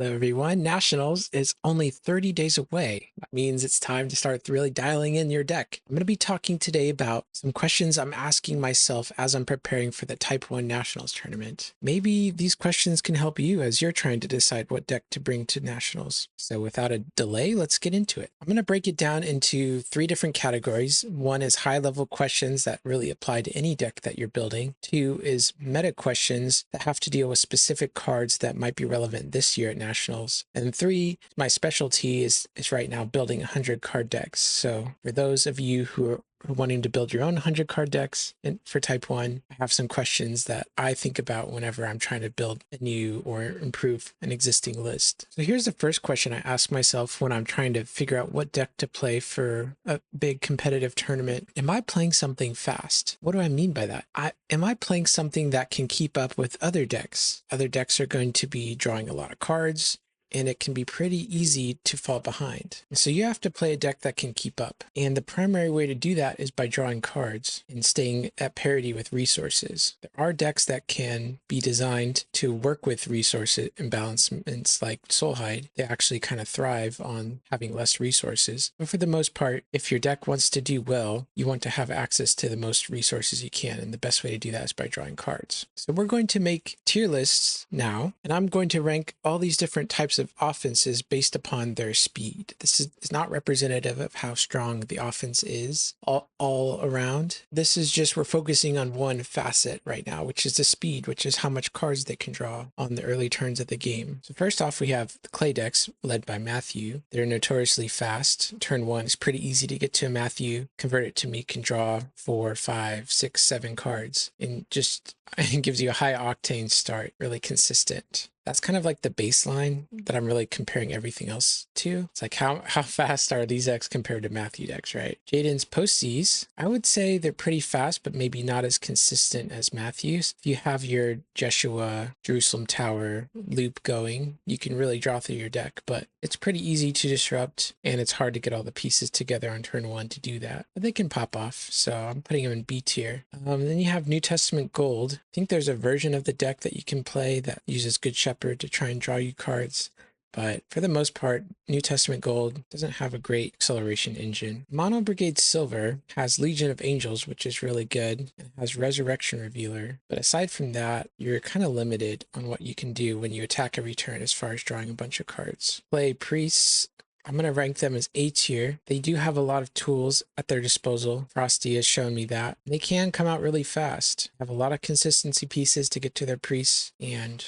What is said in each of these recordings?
Hello, everyone. Nationals is only 30 days away. That means it's time to start really dialing in your deck. I'm going to be talking today about some questions I'm asking myself as I'm preparing for the Type 1 Nationals tournament. Maybe these questions can help you as you're trying to decide what deck to bring to Nationals. So without a delay, let's get into it. I'm going to break it down into 3 different categories. One is high-level questions that really apply to any deck that you're building. 2 is meta questions that have to deal with specific cards that might be relevant this year at Nationals. And 3, my specialty is right now building 100 card decks. So for those of you who are wanting to build your own 100 card decks for Type 1, I have some questions that I think about whenever I'm trying to build a new or improve an existing list. So here's the first question I ask myself when I'm trying to figure out what deck to play for a big competitive tournament. Am I playing something fast? What do I mean by that? Am I playing something that can keep up with other decks? Other decks are going to be drawing a lot of cards, and it can be pretty easy to fall behind. So you have to play a deck that can keep up. And the primary way to do that is by drawing cards and staying at parity with resources. There are decks that can be designed to work with resource imbalancements like Soulhide. They actually kind of thrive on having less resources. But for the most part, if your deck wants to do well, you want to have access to the most resources you can. And the best way to do that is by drawing cards. So we're going to make tier lists now, and I'm going to rank all these different types of offenses based upon their speed. This is not representative of how strong the offense is all around. This is just, we're focusing on one facet right now, which is the speed, which is how much cards they can draw on the early turns of the game. So first off, we have the clay decks led by Matthew. They're notoriously fast. Turn 1 is pretty easy to get to a Matthew. Convert it to me, can draw 4, 5, 6, 7 cards, and just it gives you a high octane start, really consistent. That's kind of like the baseline that I'm really comparing everything else to. It's like how fast are these decks compared to Matthew decks, right? Jaden's posties, I would say they're pretty fast, but maybe not as consistent as Matthew's. If you have your Jeshua, Jerusalem Tower loop going, you can really draw through your deck, but it's pretty easy to disrupt, and it's hard to get all the pieces together on turn 1 to do that. But they can pop off, so I'm putting them in B tier. Then you have New Testament Gold. I think there's a version of the deck that you can play that uses Good Shepherd to try and draw you cards. But for the most part, New Testament Gold doesn't have a great acceleration engine. Mono Brigade Silver has Legion of Angels, which is really good. It has Resurrection Revealer. But aside from that, you're kind of limited on what you can do when you attack every turn as far as drawing a bunch of cards. Play Priests. I'm going to rank them as A tier. They do have a lot of tools at their disposal. Frosty has shown me that. They can come out really fast. Have a lot of consistency pieces to get to their priests, and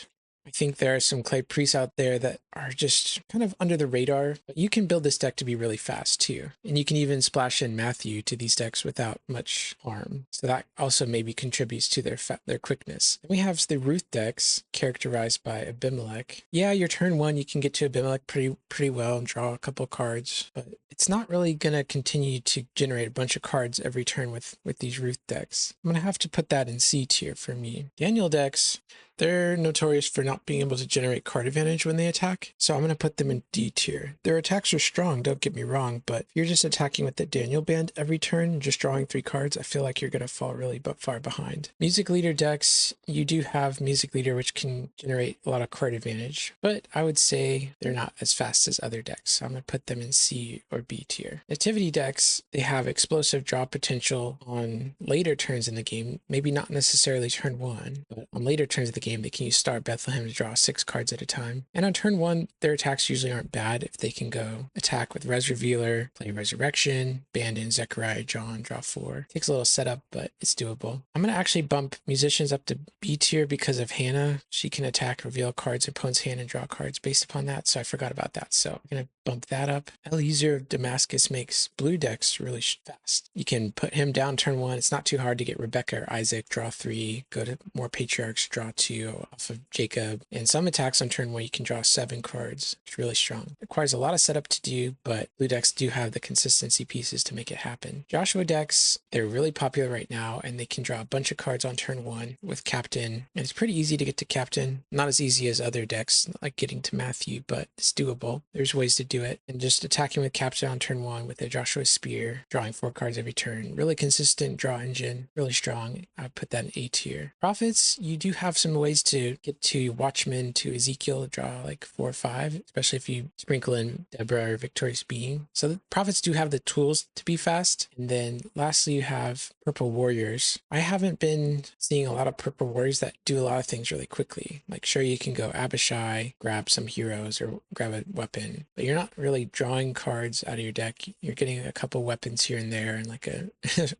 I think there are some clay priests out there that are just kind of under the radar, but you can build this deck to be really fast too. And you can even splash in Matthew to these decks without much harm. So that also maybe contributes to their quickness. Then we have the Ruth decks characterized by Abimelech. Yeah, your turn 1, you can get to Abimelech pretty well and draw a couple cards, but it's not really going to continue to generate a bunch of cards every turn with these Ruth decks. I'm going to have to put that in C tier for me. Daniel decks, they're notorious for not being able to generate card advantage when they attack, so I'm going to put them in D tier. Their attacks are strong, don't get me wrong, but if you're just attacking with the Daniel band every turn, just drawing 3 cards, I feel like you're going to fall really far behind. Music Leader decks, you do have Music Leader, which can generate a lot of card advantage, but I would say they're not as fast as other decks, so I'm going to put them in C or B tier. Nativity decks, they have explosive draw potential on later turns in the game, maybe not necessarily turn 1, but on later turns of the game, they can use Star Bethlehem to draw 6 cards at a time. And on turn 1, their attacks usually aren't bad if they can go attack with Res Revealer, play Resurrection, band in Zechariah John, draw 4. Takes a little setup, but it's doable. I'm going to actually bump Musicians up to B tier because of Hannah. She can attack, reveal cards in opponent's hand, and draw cards based upon that, so I forgot about that. So I'm going to bump that up. Eliezer of Damascus makes blue decks really fast. You can put him down turn 1. It's not too hard to get Rebecca or Isaac, draw 3, go to more Patriarchs, draw 2 off of Jacob. And some attacks on turn 1, you can draw 7 cards. It's really strong. Requires a lot of setup to do, but blue decks do have the consistency pieces to make it happen. Joshua decks, they're really popular right now, and they can draw a bunch of cards on turn 1 with Captain. And it's pretty easy to get to Captain. Not as easy as other decks, like getting to Matthew, but it's doable. There's ways to do it. And just attacking with Captain on turn 1 with a Joshua Spear, drawing 4 cards every turn. Really consistent draw engine, really strong. I would put that in A tier. Prophets, you do have some ways to get to Watchmen to Ezekiel, draw like 4 or 5, especially if you sprinkle in Deborah or Victorious Being. So the prophets do have the tools to be fast. And then lastly, you have purple warriors. I haven't been seeing a lot of purple warriors that do a lot of things really quickly. Like sure, you can go Abishai, grab some heroes or grab a weapon, but you're not really drawing cards out of your deck. You're getting a couple weapons here and there and like a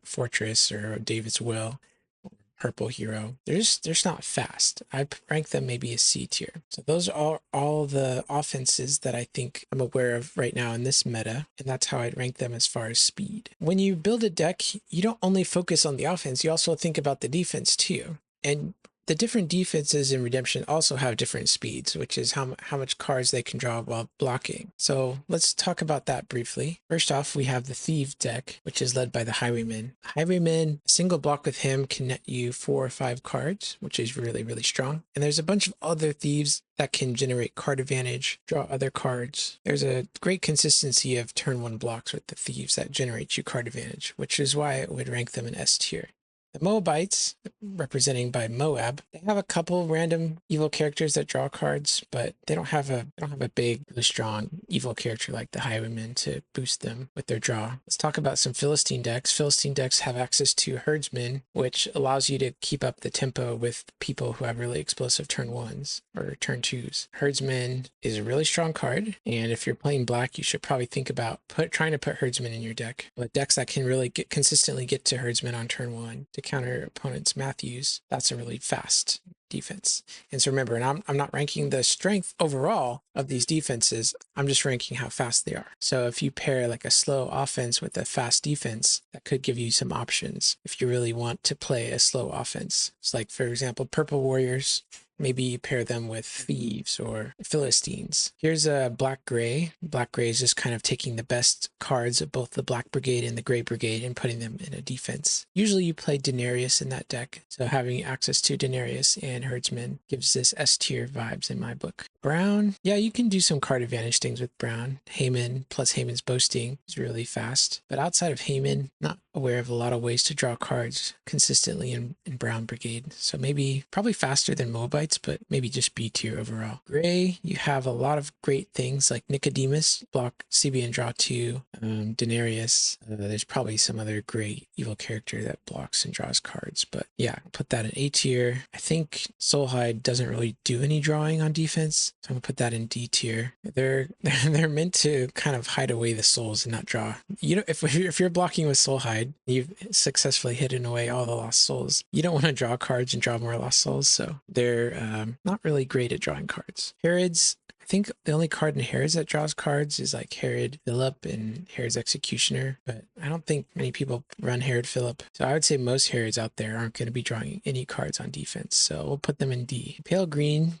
fortress or a David's Will. Purple hero. They're just not fast. I rank them maybe a C tier. So those are all the offenses that I think I'm aware of right now in this meta, and that's how I'd rank them as far as speed. When you build a deck, you don't only focus on the offense, you also think about the defense too. And the different defenses in Redemption also have different speeds, which is how much cards they can draw while blocking. So let's talk about that briefly. First off, we have the Thief deck, which is led by the Highwayman. Highwayman, a single block with him can net you 4 or 5 cards, which is really, really strong. And there's a bunch of other thieves that can generate card advantage, draw other cards. There's a great consistency of turn 1 blocks with the Thieves that generate you card advantage, which is why I would rank them in S tier. The Moabites, representing by Moab, they have a couple random evil characters that draw cards, but they don't have a big, really strong evil character like the Highwaymen to boost them with their draw. Let's talk about some Philistine decks. Philistine decks have access to Herdsmen, which allows you to keep up the tempo with people who have really explosive turn 1s or turn 2s. Herdsman is a really strong card, and if you're playing black, you should probably think about trying to put Herdsman in your deck. But decks that can really consistently get to Herdsman on turn 1 to counter opponents' Matthews, that's a really fast defense. And so remember, and I'm not ranking the strength overall of these defenses, I'm just ranking how fast they are. So if you pair like a slow offense with a fast defense, that could give you some options if you really want to play a slow offense. It's like, for example, Purple Warriors. Maybe you pair them with Thieves or Philistines. Here's a Black Gray. Black Gray is just kind of taking the best cards of both the Black Brigade and the Gray Brigade and putting them in a defense. Usually you play Denarius in that deck, so having access to Denarius and Herdsman gives this S tier vibes in my book. Brown, yeah, you can do some card advantage things with Brown. Heyman plus Heyman's boasting is really fast, but outside of Heyman, not aware of a lot of ways to draw cards consistently in Brown Brigade. So probably faster than Moabites, but maybe just B tier overall. Gray, you have a lot of great things like Nicodemus, block CB and draw 2, Denarius. There's probably some other great evil character that blocks and draws cards, but yeah, put that in A tier. I think Soulhide doesn't really do any drawing on defense, so I'm gonna put that in D tier. They're meant to kind of hide away the souls and not draw. You know, if you're blocking with Soulhide, you've successfully hidden away all the lost souls. You don't want to draw cards and draw more lost souls, so they're not really great at drawing cards. Herods, I think the only card in Herods that draws cards is like Herod Philip and Herod's Executioner, but I don't think many people run Herod Philip. So I would say most Herods out there aren't going to be drawing any cards on defense, so we'll put them in D. Pale Green,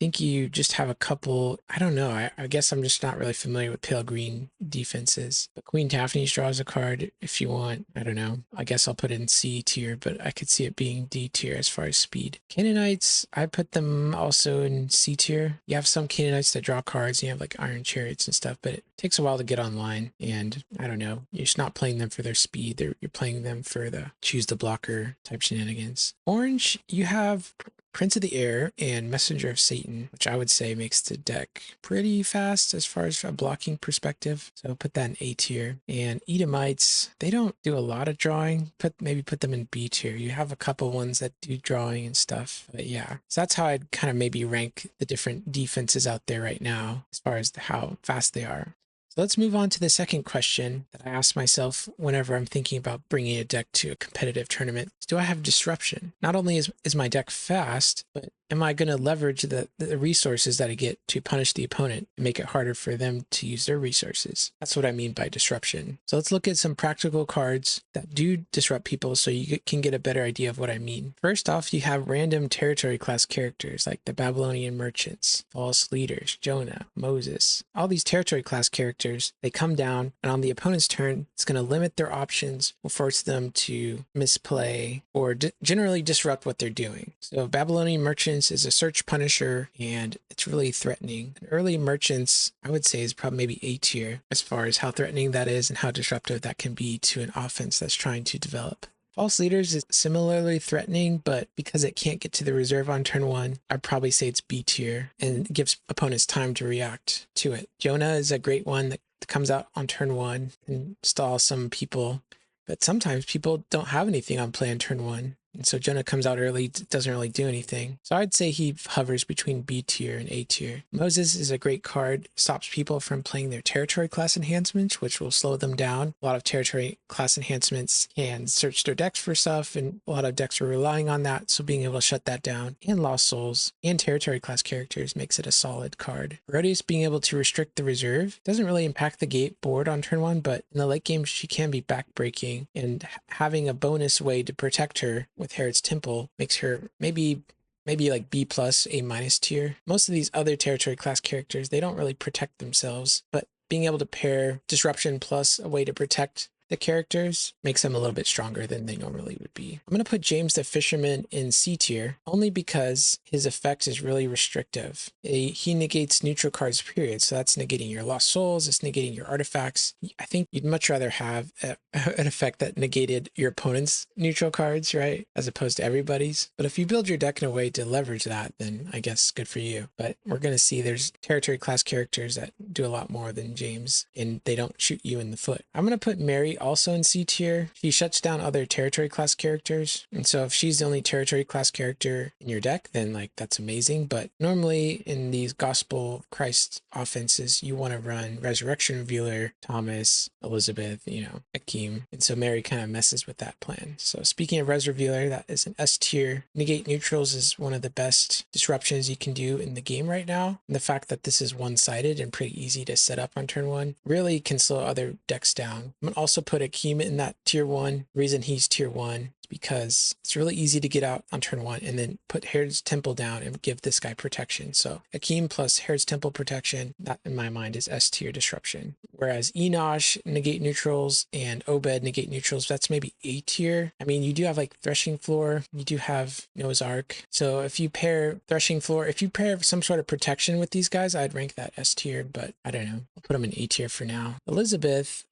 I think you just have a couple, I don't know, I guess I'm just not really familiar with pale green defenses. But Queen Daphne's draws a card if you want, I don't know. I guess I'll put it in C tier, but I could see it being D tier as far as speed. Canaanites, I put them also in C tier. You have some Canaanites that draw cards and you have like Iron Chariots and stuff, but it takes a while to get online. And I don't know, you're just not playing them for their speed. You're playing them for the choose the blocker type shenanigans. Orange, you have Prince of the Air and Messenger of Satan, which I would say makes the deck pretty fast as far as a blocking perspective. So put that in A tier. And Edomites, they don't do a lot of drawing. Maybe put them in B tier. You have a couple ones that do drawing and stuff. But yeah, so that's how I'd kind of maybe rank the different defenses out there right now as far as how fast they are. So let's move on to the second question that I ask myself whenever I'm thinking about bringing a deck to a competitive tournament. Do I have disruption? Not only is my deck fast, but am I going to leverage the resources that I get to punish the opponent and make it harder for them to use their resources? That's what I mean by disruption. So let's look at some practical cards that do disrupt people so you can get a better idea of what I mean. First off, you have random territory class characters like the Babylonian merchants, false leaders, Jonah, Moses. All these territory class characters, they come down, and on the opponent's turn, it's going to limit their options, will force them to misplay or generally disrupt what they're doing. So Babylonian merchants is a search punisher, and it's really threatening. Early merchants, I would say, is probably maybe A tier as far as how threatening that is and how disruptive that can be to an offense that's trying to develop. False Leaders is similarly threatening, but because it can't get to the reserve on turn 1, I'd probably say it's B tier and gives opponents time to react to it. Jonah is a great one that comes out on turn 1 and stall some people, but sometimes people don't have anything on play on turn 1. And so Jonah comes out early, doesn't really do anything. So I'd say he hovers between B tier and A tier. Moses is a great card, stops people from playing their territory class enhancements, which will slow them down. A lot of territory class enhancements can search their decks for stuff, and a lot of decks are relying on that. So being able to shut that down, and Lost Souls and territory class characters makes it a solid card. Herodias being able to restrict the reserve doesn't really impact the gate board on turn 1, but in the late game she can be backbreaking, and having a bonus way to protect her with Herod's Temple makes her maybe like B plus, A minus tier. Most of these other territory class characters, they don't really protect themselves, but being able to pair disruption plus a way to protect the characters makes them a little bit stronger than they normally would be. I'm going to put James the Fisherman in C tier only because his effect is really restrictive. He negates neutral cards, period. So that's negating your Lost Souls, it's negating your artifacts. I think you'd much rather have an effect that negated your opponent's neutral cards, right? As opposed to everybody's. But if you build your deck in a way to leverage that, then I guess good for you. But we're going to see there's territory class characters that do a lot more than James, and they don't shoot you in the foot. I'm going to put Mary also in C tier. She shuts down other territory class characters, and so if she's the only territory class character in your deck, then like that's amazing. But normally in these Gospel of Christ offenses, you want to run Resurrection Revealer, Thomas, Elizabeth, Akeem, and so Mary kind of messes with that plan. So speaking of Res Revealer, that is an S tier. Negate neutrals is one of the best disruptions you can do in the game right now, and the fact that this is one-sided and pretty easy to set up on turn 1 really can slow other decks down. I'm gonna also put Akeem in that tier 1. The reason he's tier 1 is because it's really easy to get out on turn 1 and then put Herod's Temple down and give this guy protection. So Akeem plus Herod's Temple protection, that in my mind is S tier disruption. Whereas Enosh negate neutrals and Obed negate neutrals, that's maybe A tier. I mean, you do have like Threshing Floor, you do have Noah's Ark. So if you pair Threshing Floor, if you pair some sort of protection with these guys, I'd rank that S tier, but I don't know. I'll put them in A tier for now. Elizabeth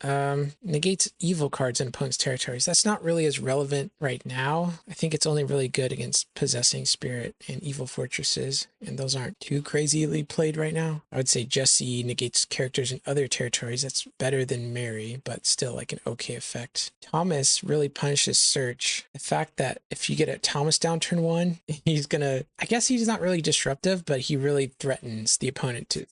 negates evil cards in opponent's territories. That's not really as relevant right now. I think it's only really good against Possessing Spirit and Evil Fortresses, and those aren't too crazily played right now. I would say Jesse negates characters in other territories. That's better than Mary, but still like an okay effect. Thomas really punishes search. The fact that if you get a Thomas down turn 1, I guess he's not really disruptive, but he really threatens the opponent to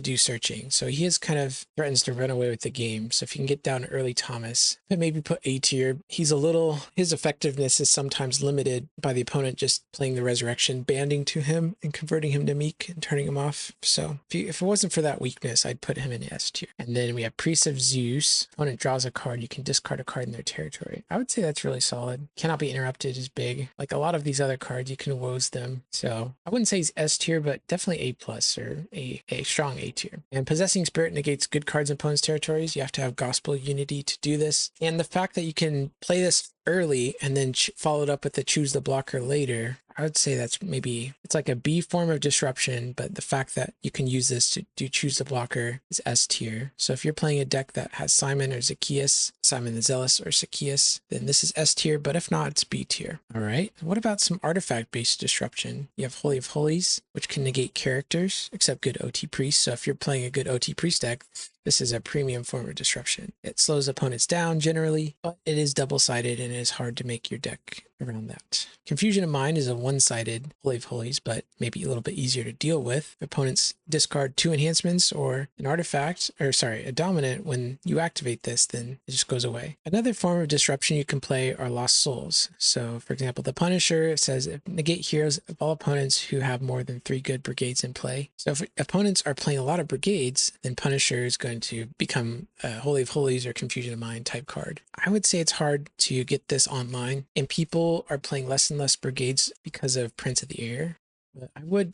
do searching. So he is kind of threatens to run away with the game. So if you can get down early Thomas, but maybe put A tier. His effectiveness is sometimes limited by the opponent just playing the Resurrection, banding to him and converting him to Meek and turning him off. So if it wasn't for that weakness, I'd put him in S tier. And then we have Priest of Zeus. Opponent draws a card, you can discard a card in their territory. I would say that's really solid. Cannot be interrupted is big. Like a lot of these other cards, you can woes them. So I wouldn't say he's S tier, but definitely A plus or a strong A tier. And Possessing Spirit negates good cards in opponent's territories. You have to have Gospel Unity to do this. And the fact that you can play this early and then follow it up with the Choose the Blocker later, I would say it's like a B form of disruption, but the fact that you can use this to do Choose the Blocker is S tier. So if you're playing a deck that has Simon or Zacchaeus, Simon the Zealous or Zacchaeus, then this is S tier, but if not, it's B tier. All right. What about some artifact-based disruption? You have Holy of Holies, which can negate characters, except good OT Priest. So if you're playing a good OT Priest deck, this is a premium form of disruption. It slows opponents down generally, but it is double-sided and it is hard to make your deck around that. Confusion of Mind is a one-sided Holy of Holies, but maybe a little bit easier to deal with. Opponents discard 2 enhancements or an artifact, a dominant. When you activate this, then it just goes away. Another form of disruption you can play are Lost Souls. So for example, the Punisher says negate heroes of all opponents who have more than 3 good brigades in play. So if opponents are playing a lot of brigades, then Punisher is going to become a Holy of Holies or Confusion of Mind type card. I would say it's hard to get this online, and people are playing less and less brigades because of Prince of the Air. But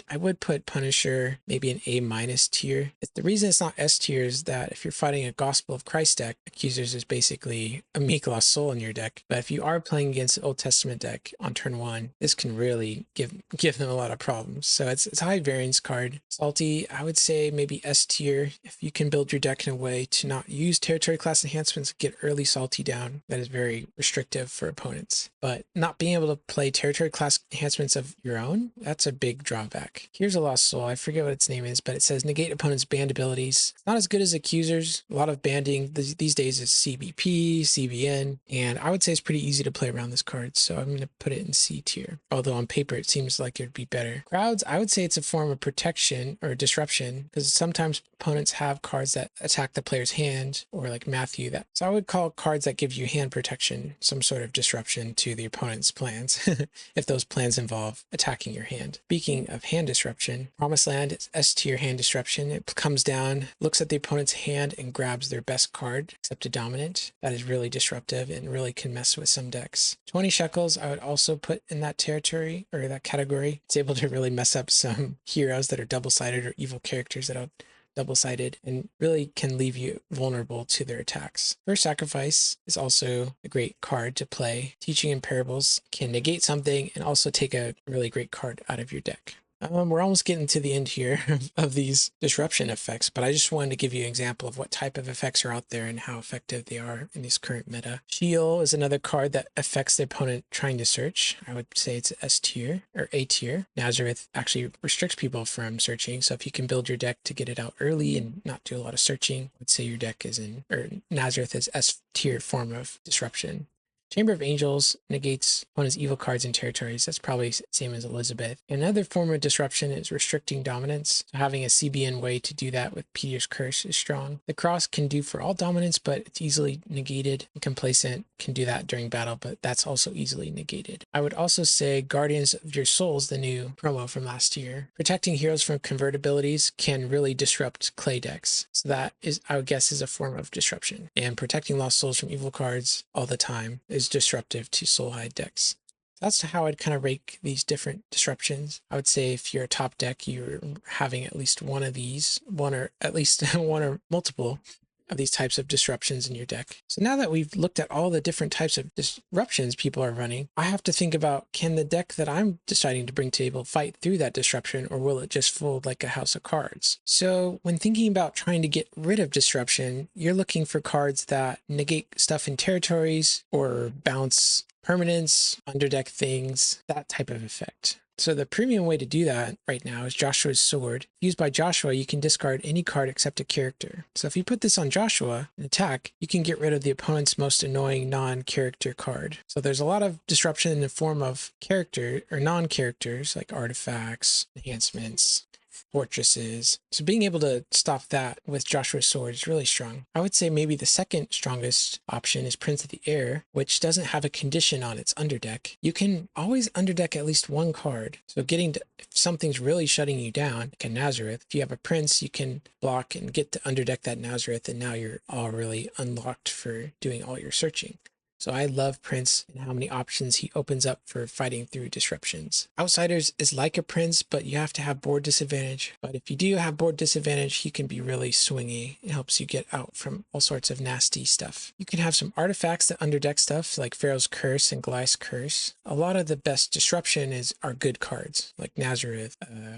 I would put Punisher maybe an A- tier. The reason it's not S tier is that if you're fighting a Gospel of Christ deck, Accusers is basically a Meek Lost Soul in your deck. But if you are playing against an Old Testament deck on turn one, this can really give them a lot of problems. So it's a high variance card. Salty, I would say maybe S tier. If you can build your deck in a way to not use territory class enhancements, get early Salty down, that is very restrictive for opponents. But not being able to play territory class enhancements of your own, that's a big drawback. Here's a Lost Soul. I forget what its name is, but it says negate opponent's banned abilities. It's not as good as Accusers. A lot of banding these days is CBP, CBN, and I would say it's pretty easy to play around this card, so I'm going to put it in C tier. Although on paper it seems like it would be better. Crowds, I would say it's a form of protection or disruption, because sometimes opponents have cards that attack the player's hand, or like Matthew that. So I would call cards that give you hand protection some sort of disruption to the opponent's plans, if those plans involve attacking your hand. Speaking of hand disruption, Promised Land is S tier hand disruption. It comes down, looks at the opponent's hand, and grabs their best card, except a dominant. That is really disruptive and really can mess with some decks. 20 shekels, I would also put in that territory, or that category. It's able to really mess up some heroes that are double-sided, or evil characters that are double-sided, and really can leave you vulnerable to their attacks. First Sacrifice is also a great card to play. Teaching in Parables can negate something and also take a really great card out of your deck. We're almost getting to the end here of these disruption effects, but I just wanted to give you an example of what type of effects are out there and how effective they are in this current meta. Sheol is another card that affects the opponent trying to search. I would say it's S tier or A tier. Nazareth actually restricts people from searching, so if you can build your deck to get it out early and not do a lot of searching, I would say your deck is in, or Nazareth is S tier form of disruption. Chamber of Angels negates opponent's evil cards and territories. That's probably same as Elizabeth. Another form of disruption is restricting dominance. So having a CBN way to do that with Peter's Curse is strong. The Cross can do for all dominance, but it's easily negated. Complacent can do that during battle, but that's also easily negated. I would also say Guardians of Your Souls, the new promo from last year. Protecting heroes from convertibilities can really disrupt clay decks. So that is, I would guess, is a form of disruption. And protecting Lost Souls from evil cards all the time is disruptive to Soulhide decks. That's how I'd kind of rank these different disruptions. I would say if you're a top deck, you're having at least one of these, one or at least one or multiple of these types of disruptions in your deck. So now that we've looked at all the different types of disruptions people are running, I have to think about, can the deck that I'm deciding to bring to the table fight through that disruption, or will it just fold like a house of cards? So when thinking about trying to get rid of disruption, you're looking for cards that negate stuff in territories or bounce permanents, underdeck things, that type of effect. So the premium way to do that right now is Joshua's Sword. Used by Joshua, you can discard any card except a character. So if you put this on Joshua and attack, you can get rid of the opponent's most annoying non-character card. So there's a lot of disruption in the form of character or non-characters like artifacts, enhancements, fortresses. So being able to stop that with Joshua's Sword is really strong. I would say maybe the second strongest option is Prince of the Air, which doesn't have a condition on its underdeck. You can always underdeck at least one card. So getting to, if something's really shutting you down, like a Nazareth, if you have a Prince, you can block and get to underdeck that Nazareth, and now you're all really unlocked for doing all your searching. So I love Prince and how many options he opens up for fighting through disruptions. Outsiders is like a Prince, but you have to have board disadvantage. But if you do have board disadvantage, he can be really swingy. It helps you get out from all sorts of nasty stuff. You can have some artifacts that underdeck stuff like Pharaoh's Curse and Goliath's Curse. A lot of the best disruption are good cards like Nazareth,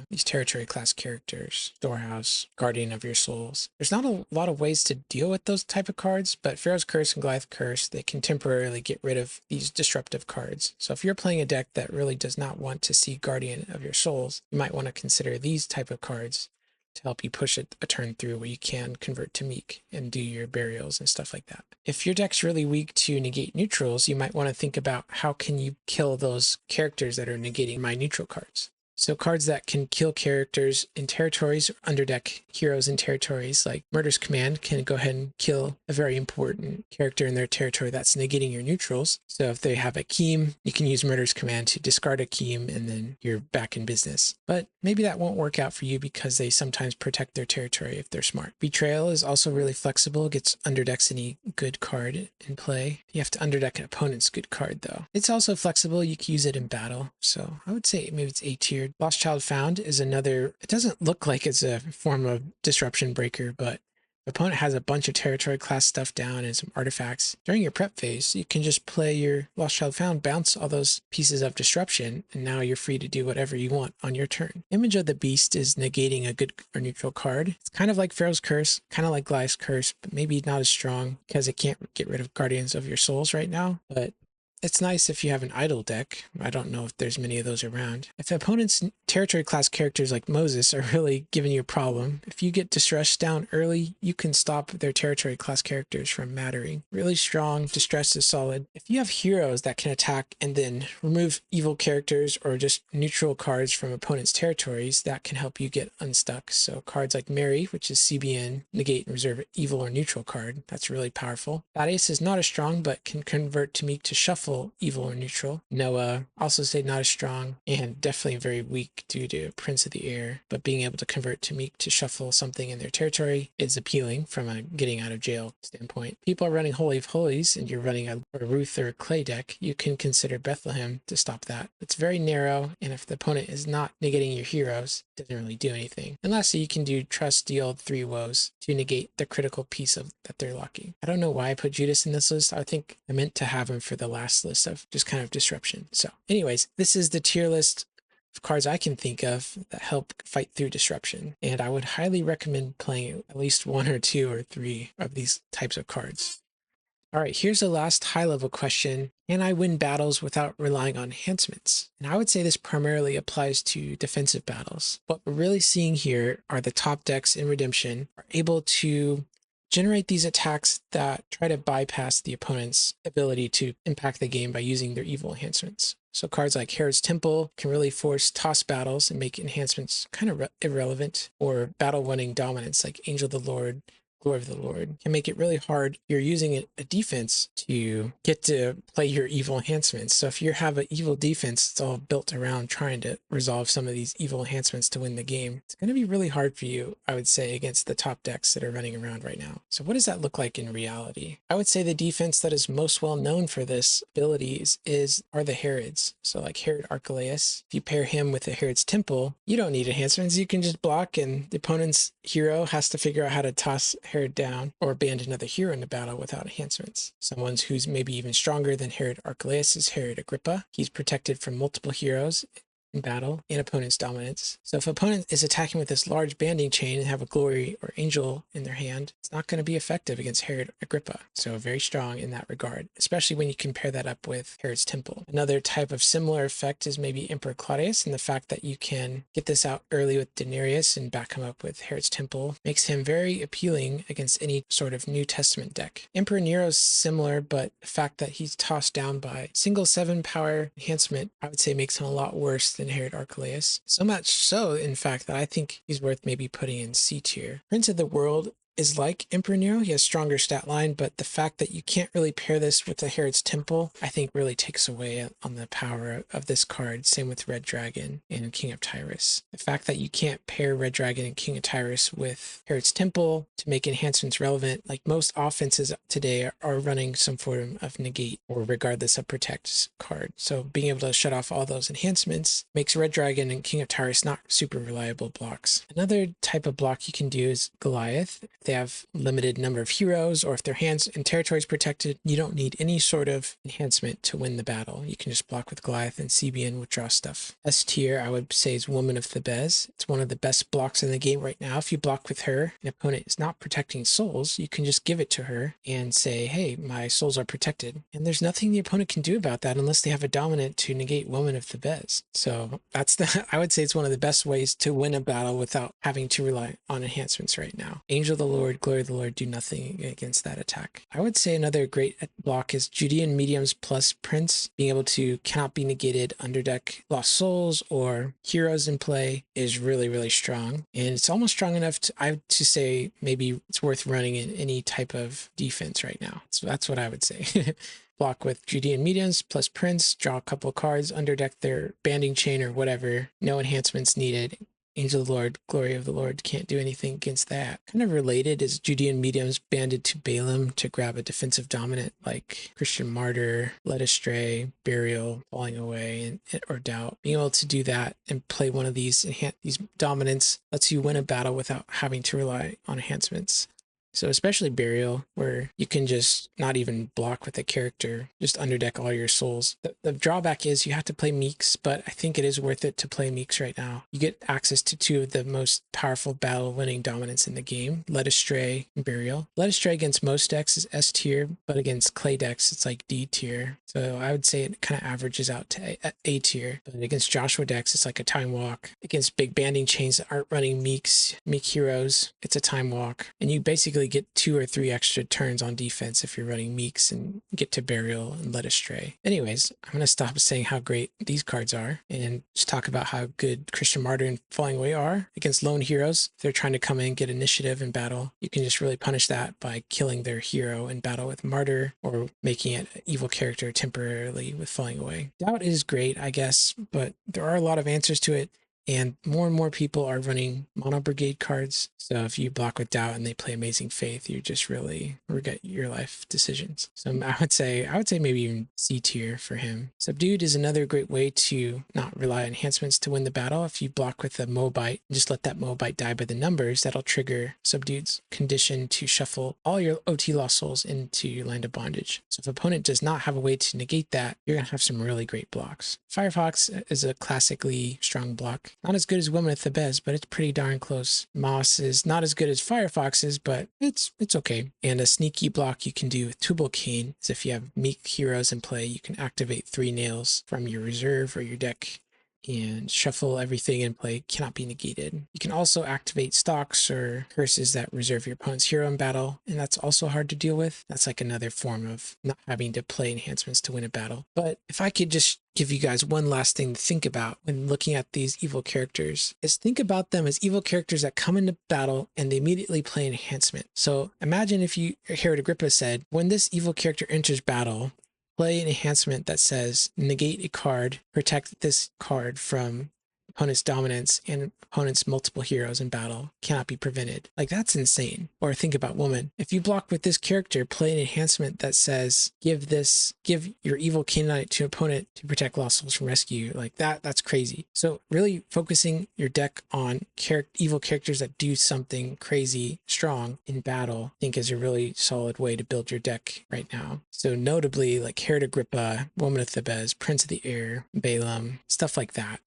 these territory class characters, Storehouse, Guardian of Your Souls. There's not a lot of ways to deal with those type of cards, but Pharaoh's Curse and Goliath's Curse, they can temporarily get rid of these disruptive cards. So if you're playing a deck that really does not want to see Guardian of Your Souls, you might want to consider these type of cards to help you push it a turn through where you can convert to Meek and do your burials and stuff like that. If your deck's really weak to negate neutrals, you might want to think about how can you kill those characters that are negating my neutral cards. So cards that can kill characters in territories or underdeck heroes in territories like Murder's Command can go ahead and kill a very important character in their territory that's negating your neutrals. So if they have a Keem, you can use Murder's Command to discard a Keem and then you're back in business. But maybe that won't work out for you because they sometimes protect their territory if they're smart. Betrayal is also really flexible, gets underdecks any good card in play. You have to underdeck an opponent's good card though. It's also flexible, you can use it in battle. So I would say maybe it's A tier Lost Child Found is another, it doesn't look like it's a form of disruption breaker, but the opponent has a bunch of territory class stuff down and some artifacts. During your prep phase, you can just play your Lost Child Found, bounce all those pieces of disruption, and now you're free to do whatever you want on your turn. Image of the Beast is negating a good or neutral card. It's kind of like Pharaoh's Curse, kind of like Goliath's Curse, but maybe not as strong because it can't get rid of Guardians of your Souls right now. But it's nice if you have an idle deck. I don't know if there's many of those around. If the opponent's territory class characters like Moses are really giving you a problem, if you get distress down early, you can stop their territory class characters from mattering. Really strong, distress is solid. If you have heroes that can attack and then remove evil characters or just neutral cards from opponent's territories, that can help you get unstuck. So cards like Mary, which is CBN, negate and reserve evil or neutral card, that's really powerful. Thaddeus is not as strong, but can convert Tamik to shuffle evil or neutral. Noah, also say not as strong and definitely very weak due to Prince of the Air, but being able to convert Tamik to shuffle something in their territory is appealing from a getting out of jail standpoint. People are running Holy of Holies and you're running a Ruth or a Clay deck, you can consider Bethlehem to stop that. It's very narrow, and if the opponent is not negating your heroes, it doesn't really do anything. And lastly, you can do Trust Deal 3 Woes to negate the critical piece of that they're locking. I don't know why I put Judas in this list. I think I meant to have him for the last list of just kind of disruption. So anyways, this is the tier list of cards I can think of that help fight through disruption. And I would highly recommend playing at least 1 or 2 or 3 of these types of cards. All right, here's the last high-level question. Can I win battles without relying on enhancements? And I would say this primarily applies to defensive battles. What we're really seeing here are the top decks in Redemption are able to generate these attacks that try to bypass the opponent's ability to impact the game by using their evil enhancements. So cards like Herod's Temple can really force toss battles and make enhancements kind of irrelevant, or battle-winning dominance like Angel of the Lord, Glory of the Lord can make it really hard. You're using a defense to get to play your evil enhancements. So if you have an evil defense, it's all built around trying to resolve some of these evil enhancements to win the game. It's going to be really hard for you, I would say, against the top decks that are running around right now. So what does that look like in reality? I would say the defense that is most well known for this abilities are the Herods. So like Herod Archelaus, if you pair him with the Herod's Temple, you don't need enhancements. You can just block, and the opponent's hero has to figure out how to toss Herod down or band another hero into battle without enhancements. Someone who's maybe even stronger than Herod Archelaus is Herod Agrippa. He's protected from multiple heroes in battle and opponent's dominance. So if opponent is attacking with this large banding chain and have a glory or angel in their hand, it's not going to be effective against Herod Agrippa. So very strong in that regard, especially when you compare that up with Herod's Temple. Another type of similar effect is maybe Emperor Claudius, and the fact that you can get this out early with Denarius and back him up with Herod's Temple makes him very appealing against any sort of New Testament deck. Emperor Nero's similar, but the fact that he's tossed down by single 7-power enhancement, I would say makes him a lot worse than Herod Archelaus. So much so, in fact, that I think he's worth maybe putting in C tier. Prince of the World is like Emperor Nero. He has stronger stat line, but the fact that you can't really pair this with the Herod's Temple, I think really takes away on the power of this card. Same with Red Dragon and King of Tyrus. The fact that you can't pair Red Dragon and King of Tyrus with Herod's Temple to make enhancements relevant, like most offenses today are running some form of negate or regardless of protect card. So being able to shut off all those enhancements makes Red Dragon and King of Tyrus not super reliable blocks. Another type of block you can do is Goliath. They have limited number of heroes, or if their hands and territory is protected, you don't need any sort of enhancement to win the battle. You can just block with Goliath and CBN withdraw stuff. S tier, I would say, is Woman of Thebes. It's one of the best blocks in the game right now. If you block with her, an opponent is not protecting souls, you can just give it to her and say, hey, my souls are protected. And there's nothing the opponent can do about that unless they have a dominant to negate Woman of Thebes. So that's I would say it's one of the best ways to win a battle without having to rely on enhancements right now. Angel of the Lord, Glory of the Lord do nothing against that attack. I would say another great block is Judean Mediums plus Prince. Being able to cannot be negated underdeck Lost Souls or heroes in play is really, really strong. And it's almost strong enough to say maybe it's worth running in any type of defense right now. So that's what I would say. Block with Judean Mediums plus Prince, draw a couple cards, underdeck their banding chain or whatever, no enhancements needed. Angel of the Lord, glory of the Lord, can't do anything against that. Kind of related is Judean mediums banded to Balaam to grab a defensive dominant like Christian martyr, led astray, burial, falling away, or doubt. Being able to do that and play one of these dominants lets you win a battle without having to rely on enhancements. So especially burial, where you can just not even block with a character, just underdeck all your souls. The drawback is you have to play Meeks, but I think it is worth it to play Meeks right now. You get access to two of the most powerful battle-winning dominants in the game, Led Astray and Burial. Led Astray against most decks is S tier, but against Clay decks, it's like D tier. So I would say it kind of averages out to A tier. But against Joshua decks, it's like a time walk. Against big banding chains that aren't running Meeks, Meek Heroes, it's a time walk. And you basically get 2 or 3 extra turns on defense if you're running Meeks and get to Burial and Led Astray. Anyways, I'm going to stop saying how great these cards are and just talk about how good Christian Martyr and Falling Away are against lone heroes. If they're trying to come in and get initiative in battle, you can just really punish that by killing their hero in battle with Martyr or making it an evil character temporarily with Falling Away. Doubt is great, I guess, but there are a lot of answers to it. And more people are running Mono Brigade cards. So if you block with Doubt and they play Amazing Faith, you just really regret your life decisions. So I would say maybe even C tier for him. Subdued is another great way to not rely on enhancements to win the battle. If you block with a Mobite, just let that Mobite die by the numbers, that'll trigger Subdued's condition to shuffle all your OT Lost Souls into your Land of Bondage. So if opponent does not have a way to negate that, you're going to have some really great blocks. Firefox is a classically strong block. Not as good as Woman with the Bez, but it's pretty darn close. Moss is not as good as Firefox is, but it's okay. And a sneaky block you can do with Tubal Cain is if you have Meek heroes in play, you can activate 3 nails from your reserve or your deck and shuffle everything in play, cannot be negated. You can also activate stocks or curses that reserve your opponent's hero in battle, and that's also hard to deal with. That's like another form of not having to play enhancements to win a battle. But if I could just give you guys one last thing to think about when looking at these evil characters, is think about them as evil characters that come into battle and they immediately play an enhancement. So imagine if Herod Agrippa said, when this evil character enters battle, play an enhancement that says negate a card, protect this card from opponent's dominance and opponent's multiple heroes in battle, cannot be prevented. Like, that's insane. Or think about Woman. If you block with this character, play an enhancement that says give your evil Canaanite to opponent to protect Lost Souls from rescue. Like that's crazy. So really focusing your deck on evil characters that do something crazy strong in battle, I think is a really solid way to build your deck right now. So notably like Herod Agrippa, Woman of Thebes, Prince of the Air, Balaam, stuff like that.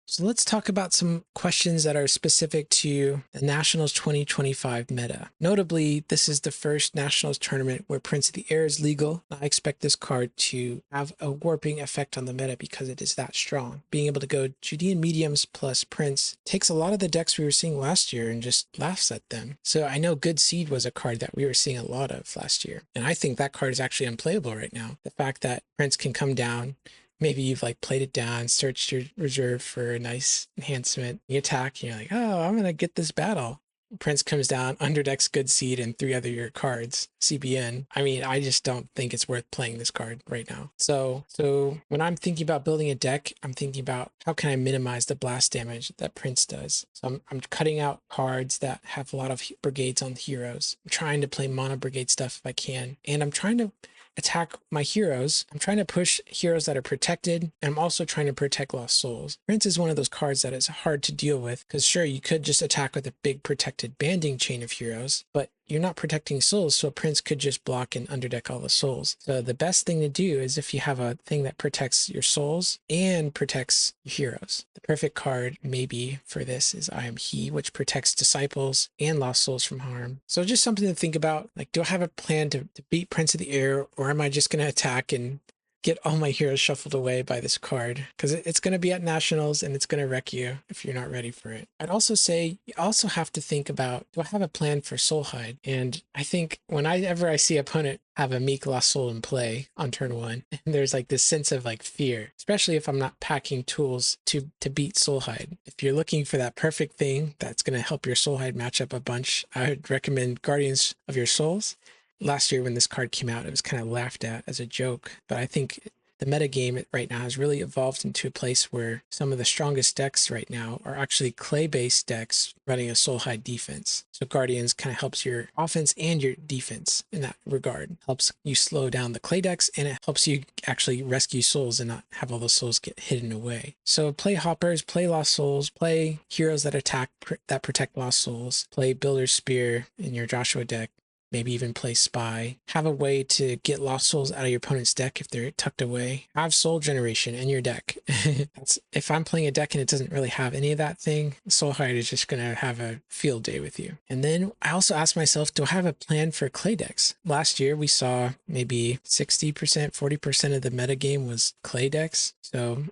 So let's talk about some questions that are specific to the Nationals 2025 meta. Notably, this is the first Nationals tournament where Prince of the Air is legal. I expect this card to have a warping effect on the meta because it is that strong. Being able to go Judean mediums plus Prince takes a lot of the decks we were seeing last year and just laughs at them. So I know Good Seed was a card that we were seeing a lot of last year. And I think that card is actually unplayable right now. The fact that Prince can come down, maybe you've like played it down, searched your reserve for a nice enhancement, you attack, and you're like, oh, I'm going to get this battle. Prince comes down, underdecks Good Seed and 3 other your cards, CBN. I mean, I just don't think it's worth playing this card right now. So when I'm thinking about building a deck, I'm thinking about how can I minimize the blast damage that Prince does. So I'm cutting out cards that have a lot of brigades on the heroes. I'm trying to play mono brigade stuff if I can. And I'm trying to attack my heroes. I'm trying to push heroes that are protected, and I'm also trying to protect Lost Souls. Prince is one of those cards that is hard to deal with, because sure, you could just attack with a big protected banding chain of heroes, but you're not protecting souls, so a Prince could just block and underdeck all the souls. So the best thing to do is if you have a thing that protects your souls and protects your heroes. The perfect card maybe for this is I Am He, which protects disciples and lost souls from harm. So just something to think about. Like, do I have a plan to beat Prince of the Air, or am I just going to attack and get all my heroes shuffled away by this card? Because it's going to be at Nationals and it's going to wreck you if you're not ready for it. I'd also say you also have to think about, do I have a plan for Soulhide? And I think whenever I see opponent have a Meek Lost Soul in play on turn 1, and there's like this sense of like fear, especially if I'm not packing tools to beat Soulhide. If you're looking for that perfect thing that's going to help your Soulhide match up a bunch, I would recommend Guardians of Your Souls. Last year when this card came out, it was kind of laughed at as a joke, but I think the meta game right now has really evolved into a place where some of the strongest decks right now are actually clay-based decks running a soul hide defense. So Guardians kind of helps your offense and your defense in that regard. Helps you slow down the clay decks, and it helps you actually rescue souls and not have all those souls get hidden away. So play hoppers, play lost souls, play heroes that attack that protect lost souls, play builder's spear in your Joshua deck, maybe even play spy. Have a way to get lost souls out of your opponent's deck if they're tucked away. Have soul generation in your deck. If I'm playing a deck and it doesn't really have any of that thing, soul hide is just going to have a field day with you. And then I also asked myself, do I have a plan for clay decks? Last year we saw maybe 60%, 40% of the meta game was clay decks. So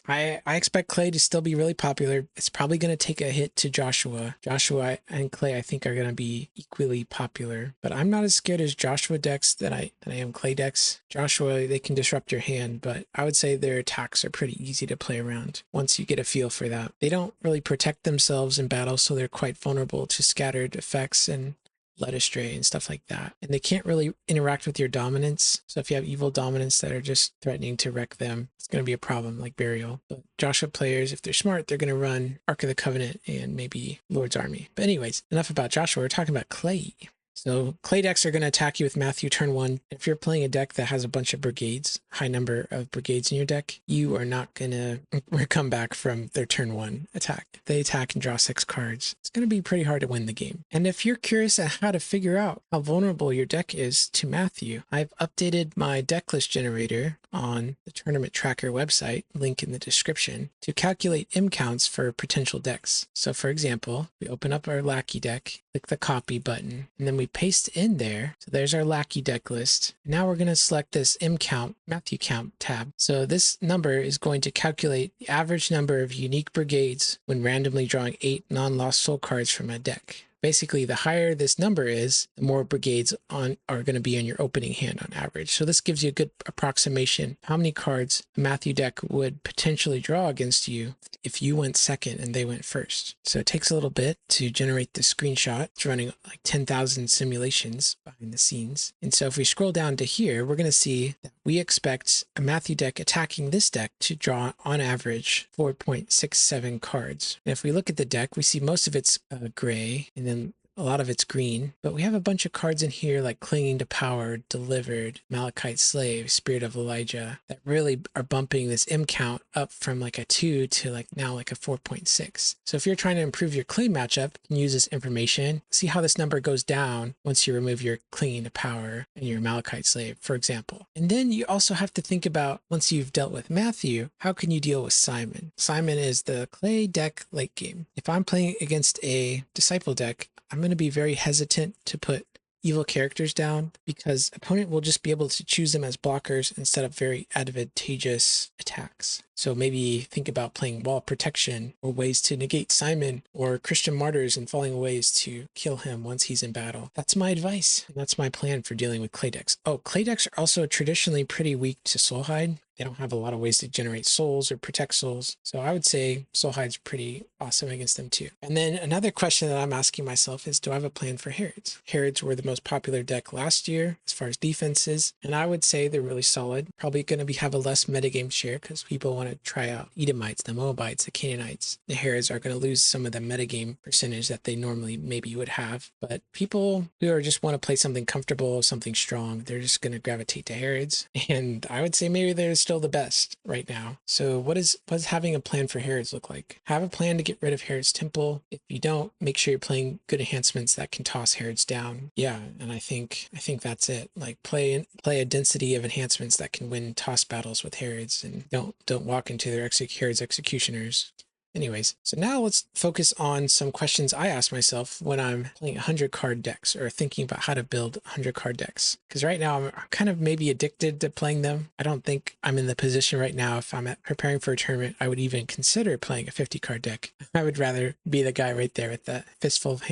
I expect clay to still be really popular. It's probably going to take a hit to Joshua. Joshua and clay, I think, are going to be equally popular. But I'm not as scared as Joshua decks than I am clay decks. Joshua, they can disrupt your hand, but I would say their attacks are pretty easy to play around once you get a feel for that. They don't really protect themselves in battle, so they're quite vulnerable to scattered effects and led astray and stuff like that. And they can't really interact with your dominance. So if you have evil dominants that are just threatening to wreck them, it's going to be a problem like Burial. But Joshua players, if they're smart, they're going to run Ark of the Covenant and maybe Lord's Army. But anyways, enough about Joshua. We're talking about clay. So clay decks are going to attack you with Matthew turn 1. If you're playing a deck that has a bunch of brigades, high number of brigades in your deck, you are not going to come back from their turn 1 attack. If they attack and draw 6 cards, it's going to be pretty hard to win the game. And if you're curious at how to figure out how vulnerable your deck is to Matthew, I've updated my deck list generator on the Tournament Tracker website, link in the description, to calculate M counts for potential decks. So for example, we open up our Lackey deck, click the copy button, and then we paste in there. So there's our Lackey deck list. Now we're going to select this M count, Matthew count tab. So this number is going to calculate the average number of unique brigades when randomly drawing 8 non-lost soul cards from a deck. Basically, the higher this number is, the more brigades are going to be in your opening hand on average. So this gives you a good approximation how many cards a Matthew deck would potentially draw against you if you went second and they went first. So it takes a little bit to generate the screenshot. It's running like 10,000 simulations behind the scenes. And so if we scroll down to here, we're going to see that we expect a Matthew deck attacking this deck to draw on average 4.67 cards. And if we look at the deck, we see most of it's gray, and then a lot of it's green, but we have a bunch of cards in here like Clinging to Power, Delivered, Malachite Slave, Spirit of Elijah that really are bumping this M count up from like a 2 to like now like a 4.6. So if you're trying to improve your clay matchup, you can use this information, see how this number goes down once you remove your Clinging to Power and your Malachite Slave, for example. And then you also have to think about, once you've dealt with Matthew, how can you deal with Simon? Simon is the clay deck late game. If I'm playing against a Disciple deck, I'm going to be very hesitant to put evil characters down because opponent will just be able to choose them as blockers instead of very advantageous attacks. So maybe think about playing wall protection or ways to negate Simon or Christian martyrs and falling ways to kill him once he's in battle. That's my advice. And that's my plan for dealing with clay decks. Oh, clay decks are also traditionally pretty weak to soul hide. They don't have a lot of ways to generate souls or protect souls. So I would say soul hide's pretty awesome against them too. And then another question that I'm asking myself is, do I have a plan for Herods? Herods were the most popular deck last year as far as defenses, and I would say they're really solid. Probably going to have a less metagame share because people want to try out Edomites, the Moabites, the Canaanites. The Herods are going to lose some of the metagame percentage that they normally maybe would have. But people who are just want to play something comfortable, something strong, they're just going to gravitate to Herods. And I would say maybe there's still the best right now. So what does having a plan for Herods look like? Have a plan to get rid of Herod's Temple. If you don't, make sure you're playing good enhancements that can toss Herods down. Yeah, and I think that's it. Like play a density of enhancements that can win toss battles with Herods, and don't walk into their Herod's executioners. Anyways, so now let's focus on some questions I ask myself when I'm playing 100 card decks or thinking about how to build 100 card decks. Because right now I'm kind of maybe addicted to playing them. I don't think I'm in the position right now, if I'm preparing for a tournament, I would even consider playing a 50 card deck. I would rather be the guy right there with the fistful of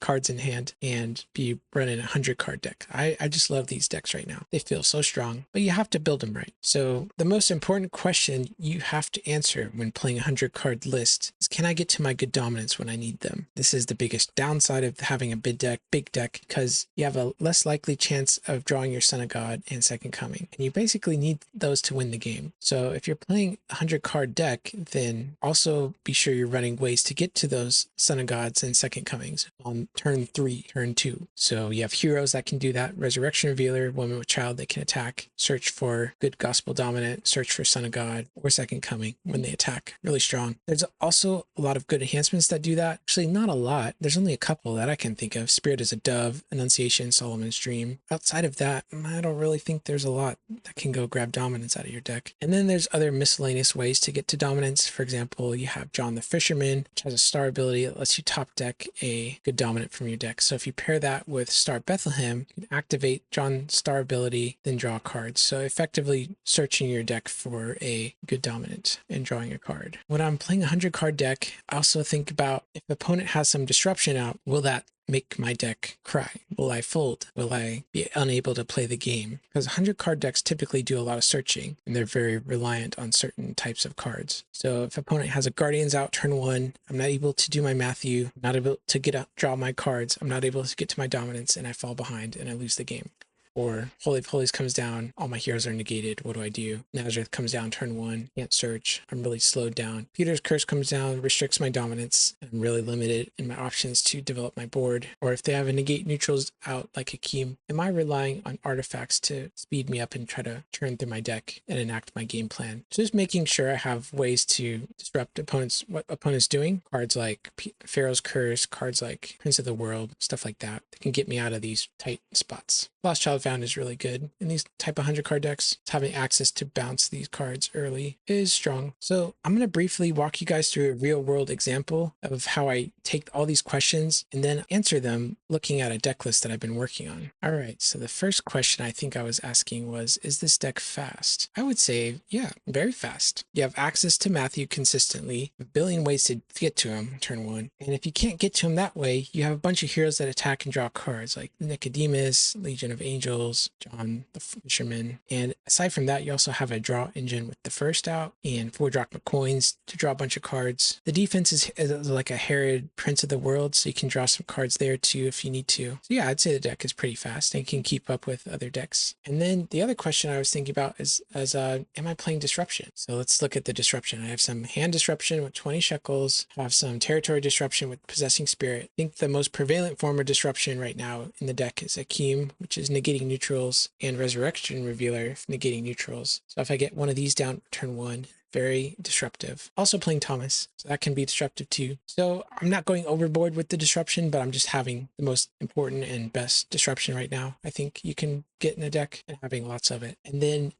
cards in hand, and be running a 100 card deck. I just love these decks right now. They feel so strong, but you have to build them right. So the most important question you have to answer when playing a 100 card list list is, can I get to my good dominants when I need them? This is the biggest downside of having a big deck, because you have a less likely chance of drawing your Son of God and Second Coming, and you basically need those to win the game. So if you're playing a 100 card deck, then also be sure you're running ways to get to those Son of Gods and Second Comings on turn 3, turn 2. So you have heroes that can do that, Resurrection Revealer, Woman with Child that can attack, search for good Gospel Dominant, search for Son of God or Second Coming when they attack. Really strong. There's also a lot of good enhancements that do that. Actually, not a lot. There's only a couple that I can think of. Spirit is a Dove, Annunciation, Solomon's Dream. Outside of that, I don't really think there's a lot that can go grab dominance out of your deck. And then there's other miscellaneous ways to get to dominance. For example, you have John the Fisherman, which has a star ability that lets you top deck a good dominant from your deck. So if you pair that with Star Bethlehem, you can activate John's star ability, then draw cards. So effectively searching your deck for a good dominant and drawing a card. When I'm playing a 100 card deck, I also think about, if the opponent has some disruption out, will that make my deck cry? Will I fold? Will I be unable to play the game? Because 100 card decks typically do a lot of searching, and they're very reliant on certain types of cards. So if opponent has a Guardians out turn 1, I'm not able to do my Matthew, I'm not able to draw my cards, I'm not able to get to my dominance, and I fall behind and I lose the game. Or Holy of Holies comes down, all my heroes are negated, what do I do? Nazareth comes down turn 1, can't search, I'm really slowed down. Peter's Curse comes down, restricts my dominance, I'm really limited in my options to develop my board. Or if they have a negate neutrals out like Hakeem, am I relying on artifacts to speed me up and try to turn through my deck and enact my game plan? So just making sure I have ways to disrupt what opponents doing. Cards like Pharaoh's Curse, cards like Prince of the World, stuff like that can get me out of these tight spots. Lost Child Found is really good in these type of 100 card decks. Having access to bounce these cards early is strong. So I'm going to briefly walk you guys through a real world example of how I take all these questions and then answer them looking at a deck list that I've been working on. All right, so the first question I think I was asking was, is this deck fast? I would say, yeah, very fast. You have access to Matthew consistently, a billion ways to get to him turn 1. And if you can't get to him that way, you have a bunch of heroes that attack and draw cards like Nicodemus, Legion of Angels, John the Fisherman. And aside from that, you also have a draw engine with the first out and 4 drachma coins to draw a bunch of cards. The defense is like a Herod, Prince of the World, so you can draw some cards there too if you need to. So yeah, I'd say the deck is pretty fast and can keep up with other decks. And then the other question I was thinking about is am I playing disruption? So let's look at the disruption. I have some hand disruption with 20 shekels. I have some territory disruption with possessing spirit. I think the most prevalent form of disruption right now in the deck is Akeem, which is negating neutrals, and Resurrection Revealer, negating neutrals. So if I get one of these down turn 1, very disruptive. Also playing Thomas, so that can be disruptive too. So I'm not going overboard with the disruption, but I'm just having the most important and best disruption right now I think you can get in a deck, and having lots of it. And then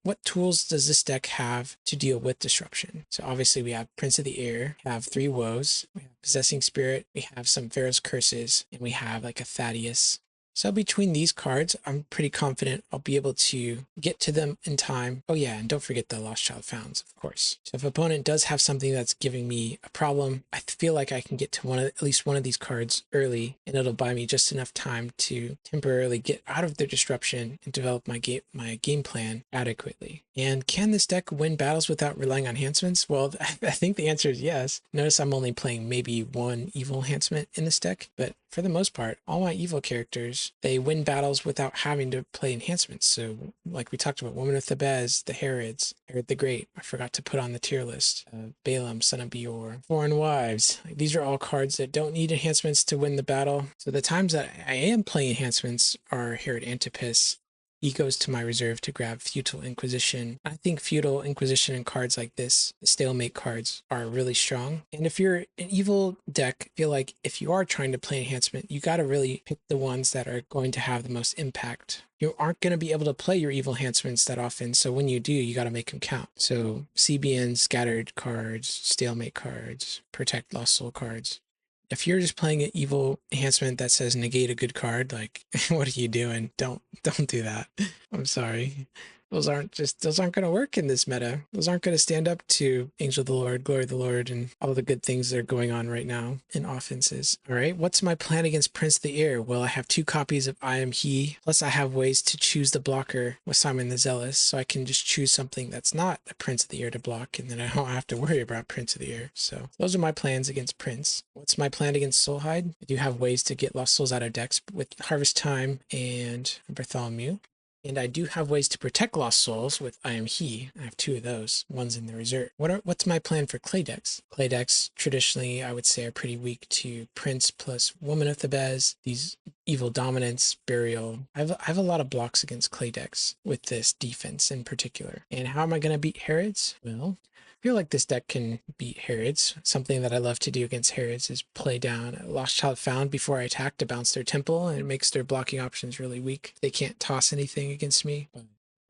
what tools does this deck have to deal with disruption? So obviously we have Prince of the Air, we have 3 woes, we have Possessing Spirit, we have some Pharaoh's Curses, and we have like a Thaddeus. So between these cards, I'm pretty confident I'll be able to get to them in time. Oh yeah, and don't forget the Lost Child Founds, of course. So if an opponent does have something that's giving me a problem, I feel like I can get to at least one of these cards early, and it'll buy me just enough time to temporarily get out of their disruption and develop my game plan adequately. And can this deck win battles without relying on enhancements? Well, I think the answer is yes. Notice I'm only playing maybe 1 evil enhancement in this deck, but for the most part, all my evil characters, they win battles without having to play enhancements. So like we talked about, Woman with the Bez, the Herods, Herod the Great, I forgot to put on the tier list, Balaam, Son of Beor, Foreign Wives. These are all cards that don't need enhancements to win the battle. So the times that I am playing enhancements are Herod Antipas. He goes to my reserve to grab Feudal Inquisition. I think Feudal Inquisition and cards like this, stalemate cards, are really strong. And if you're an evil deck, I feel like if you are trying to play enhancement, you got to really pick the ones that are going to have the most impact. You aren't going to be able to play your evil enhancements that often, so when you do, you got to make them count. So CBN, scattered cards, stalemate cards, protect lost soul cards. If you're just playing an evil enhancement that says negate a good card, like what are you doing? Don't do that. I'm sorry. those aren't going to work in this meta. Those aren't going to stand up to Angel of the Lord, Glory of the Lord, and all the good things that are going on right now in offenses. All right, what's my plan against Prince of the Air? Well, I have 2 copies of I Am He, plus I have ways to choose the blocker with Simon the Zealous, so I can just choose something that's not a Prince of the Air to block, and then I don't have to worry about Prince of the Air. So those are my plans against Prince. What's my plan against Soulhide? I do have ways to get Lost Souls out of decks with Harvest Time and Bartholomew. And I do have ways to protect Lost Souls with I Am He. I have 2 of those. One's in the reserve. What's my plan for clay decks? Clay decks, traditionally, I would say are pretty weak to Prince plus Woman of Thebes, these Evil Dominance, Burial. I have a lot of blocks against clay decks with this defense in particular. And how am I going to beat Herods? Well, I feel like this deck can beat Herods. Something that I love to do against Herods is play down a Lost Child Found before I attack to bounce their temple, and it makes their blocking options really weak. They can't toss anything against me.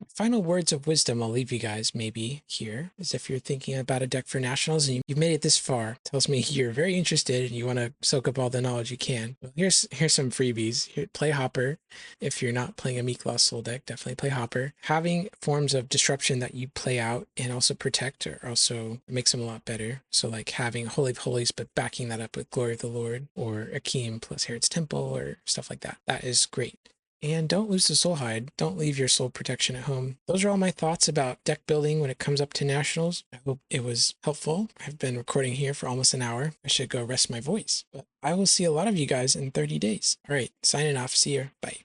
Final words of wisdom I'll leave you guys maybe here is if you're thinking about a deck for nationals and you've made it this far, tells me you're very interested and you want to soak up all the knowledge you can. Well, here's some freebies. Here, play Hopper. If you're not playing a Meek Lost Soul deck, definitely play Hopper. Having forms of disruption that you play out and also protect are also makes them a lot better. So like having Holy of Holies but backing that up with Glory of the Lord or Akeem plus Herod's Temple or stuff like that. That is great. And don't lose the soul hide. Don't leave your soul protection at home. Those are all my thoughts about deck building when it comes up to nationals. I hope it was helpful. I've been recording here for almost an hour. I should go rest my voice. But I will see a lot of you guys in 30 days. All right, signing off. See you. Bye.